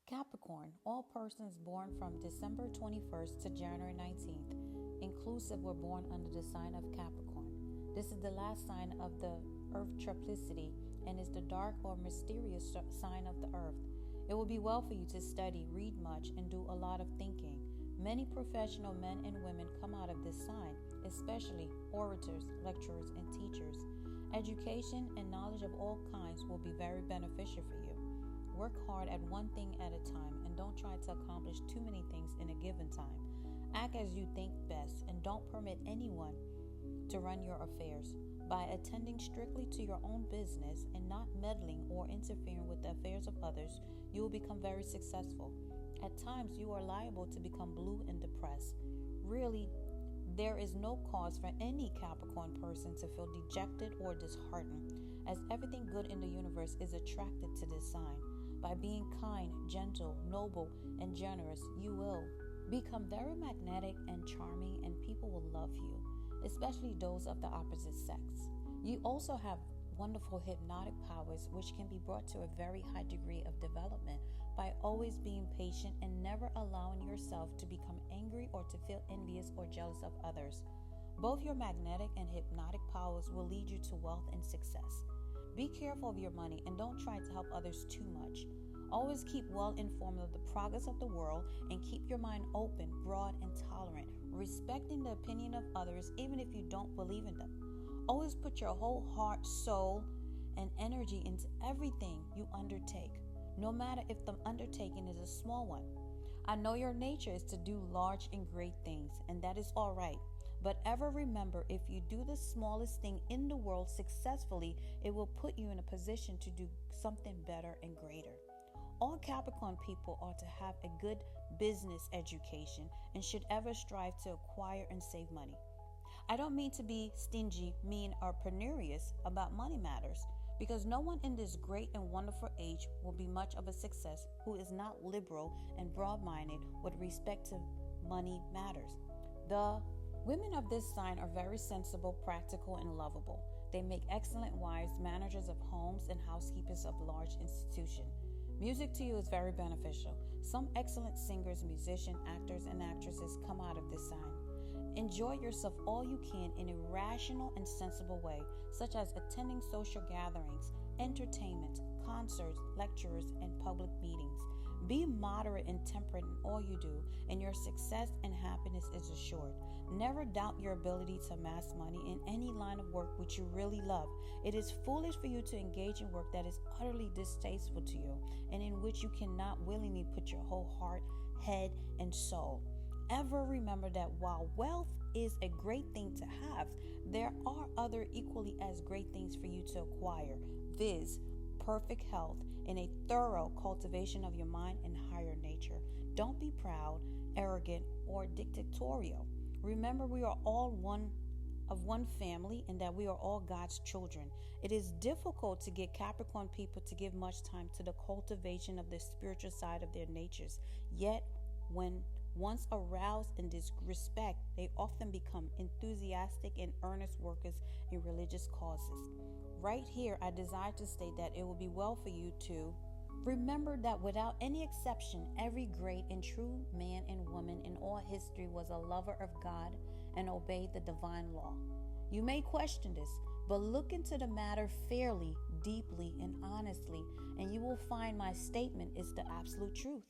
Capricorn, all persons born from December 21st to January 19th, inclusive, were born under the sign of Capricorn. This is the last sign of the earth triplicity and is the dark or mysterious sign of the earth. It will be well for you to study, read much, and do a lot of thinking. Many professional men and women come out of this sign, especially orators, lecturers, and teachers. Education and knowledge of all kinds will be very beneficial for you. Work hard at one thing at a time and don't try to accomplish too many things in a given time. Act as you think best and don't permit anyone to run your affairs. By attending strictly to your own business and not meddling or interfering with the affairs of others, you will become very successful. At times, you are liable to become blue and depressed. Really, there is no cause for any Capricorn person to feel dejected or disheartened, as everything good in the universe is attracted to this sign. By being kind, gentle, noble, and generous, you will become very magnetic and charming, and people will love you, especially those of the opposite sex. You also have wonderful hypnotic powers, which can be brought to a very high degree of development by always being patient and never allowing yourself to become angry or to feel envious or jealous of others. Both your magnetic and hypnotic powers will lead you to wealth and success. Be careful of your money and don't try to help others too much. Always keep well informed of the progress of the world and keep your mind open, broad, and tolerant, respecting the opinion of others even if you don't believe in them. Always put your whole heart, soul, and energy into everything you undertake, no matter if the undertaking is a small one. I know your nature is to do large and great things, and that is all right. But ever remember, if you do the smallest thing in the world successfully, it will put you in a position to do something better and greater. All Capricorn people are to have a good business education and should ever strive to acquire and save money. I don't mean to be stingy, mean, or penurious about money matters, because no one in this great and wonderful age will be much of a success who is not liberal and broad-minded with respect to money matters. The women of this sign are very sensible, practical, and lovable. They make excellent wives, managers of homes, and housekeepers of large institutions. Music to you is very beneficial. Some excellent singers, musicians, actors, and actresses come out of this sign. Enjoy yourself all you can in a rational and sensible way, such as attending social gatherings, entertainment, concerts, lectures, and public meetings. Be moderate and temperate in all you do, and your success and happiness is assured. Never doubt your ability to amass money in any line of work which you really love. It is foolish for you to engage in work that is utterly distasteful to you, and in which you cannot willingly put your whole heart, head, and soul. Ever remember that while wealth is a great thing to have, there are other equally as great things for you to acquire, viz., perfect health and a thorough cultivation of your mind and higher nature. Don't be proud, arrogant, or dictatorial. Remember, we are all one family and that we are all God's children. It is difficult to get Capricorn people to give much time to the cultivation of the spiritual side of their natures. Yet, when once aroused in this respect, they often become enthusiastic and earnest workers in religious causes. Right here, I desire to state that it will be well for you to remember that without any exception, every great and true man and woman in all history was a lover of God and obeyed the divine law. You may question this, but look into the matter fairly, deeply, and honestly, and you will find my statement is the absolute truth.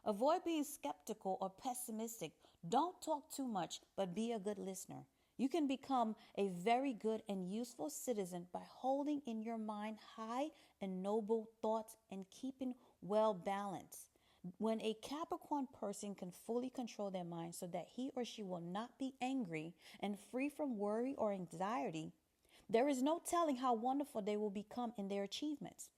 Avoid being skeptical or pessimistic. Don't talk too much, but be a good listener. You can become a very good and useful citizen by holding in your mind high and noble thoughts and keeping well balanced. When a Capricorn person can fully control their mind so that he or she will not be angry and free from worry or anxiety, there is no telling how wonderful they will become in their achievements.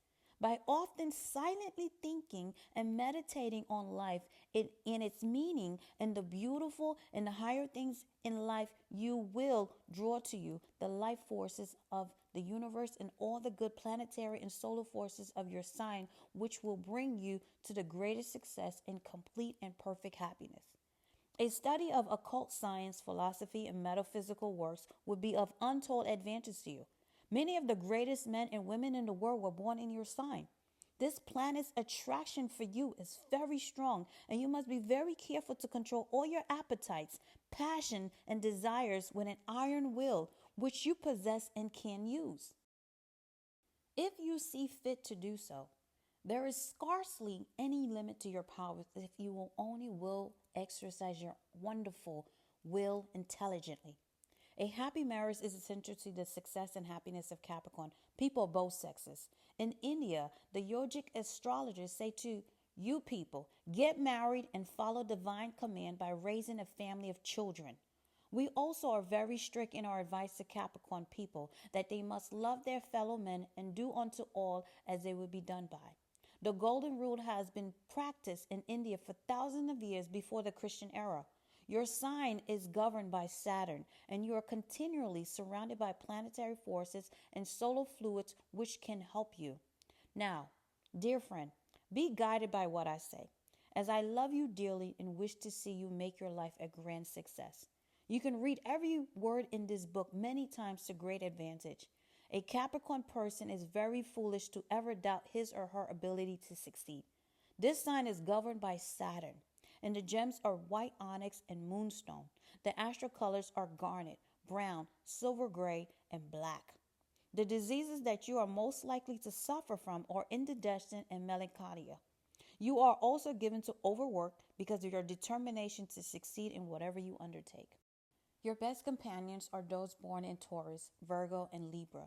By often silently thinking and meditating on life in its meaning and the beautiful and the higher things in life, you will draw to you the life forces of the universe and all the good planetary and solar forces of your sign, which will bring you to the greatest success and complete and perfect happiness. A study of occult science, philosophy, and metaphysical works would be of untold advantage to you. Many of the greatest men and women in the world were born in your sign. This planet's attraction for you is very strong, and you must be very careful to control all your appetites, passion, and desires with an iron will, which you possess and can use. If you see fit to do so, there is scarcely any limit to your powers if you will only will exercise your wonderful will intelligently. A happy marriage is essential to the success and happiness of Capricorn, people of both sexes. In India, the yogic astrologers say to you people, get married and follow divine command by raising a family of children. We also are very strict in our advice to Capricorn people that they must love their fellow men and do unto all as they would be done by. The golden rule has been practiced in India for thousands of years before the Christian era. Your sign is governed by Saturn, and you are continually surrounded by planetary forces and solar fluids which can help you. Now, dear friend, be guided by what I say, as I love you dearly and wish to see you make your life a grand success. You can read every word in this book many times to great advantage. A Capricorn person is very foolish to ever doubt his or her ability to succeed. This sign is governed by Saturn, and the gems are white onyx and moonstone. The astral colors are garnet, brown, silver gray, and black. The diseases that you are most likely to suffer from are indigestion and melancholia. You are also given to overwork because of your determination to succeed in whatever you undertake. Your best companions are those born in Taurus, Virgo, and Libra.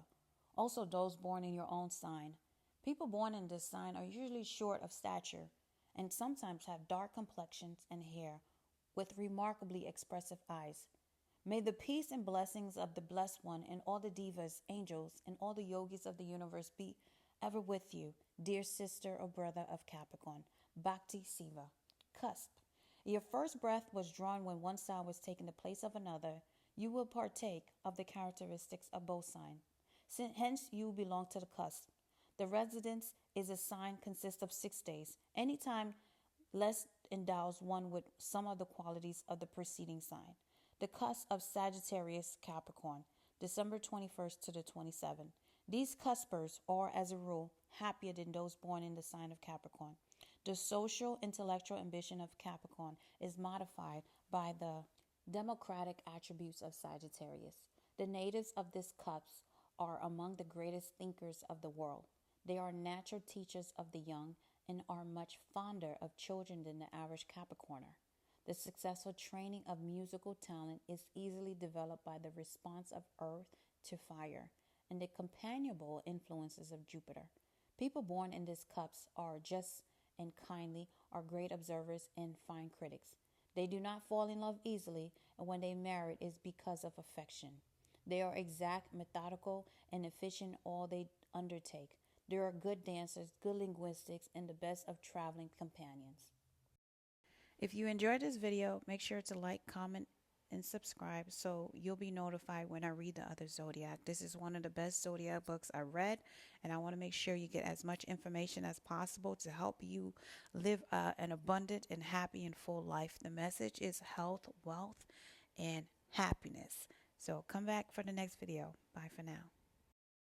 Also those born in your own sign. People born in this sign are usually short of stature and sometimes have dark complexions and hair with remarkably expressive eyes. May the peace and blessings of the Blessed One and all the divas, angels, and all the yogis of the universe be ever with you, dear sister or brother of Capricorn. Bhakti Siva. Cusp. Your first breath was drawn when one sign was taken the place of another. You will partake of the characteristics of both signs. Hence, you belong to the cusp. The residence is a sign consists of 6 days. Any time less endows one with some of the qualities of the preceding sign. The cusp of Sagittarius Capricorn, December 21st to the 27th. These cuspers are, as a rule, happier than those born in the sign of Capricorn. The social, intellectual ambition of Capricorn is modified by the democratic attributes of Sagittarius. The natives of this cusp are among the greatest thinkers of the world. They are natural teachers of the young and are much fonder of children than the average Capricorner. The successful training of musical talent is easily developed by the response of earth to fire and the companionable influences of Jupiter. People born in this cusp are just and kindly, are great observers and fine critics. They do not fall in love easily, and when they marry it is because of affection. They are exact, methodical, and efficient in all they undertake. They are good dancers, good linguistics, and the best of traveling companions. If you enjoyed this video, make sure to like, comment, and subscribe so you'll be notified when I read the other zodiac. This is one of the best zodiac books I read, and I want to make sure you get as much information as possible to help you live an abundant and happy and full life. The message is health, wealth, and happiness. So come back for the next video. Bye for now.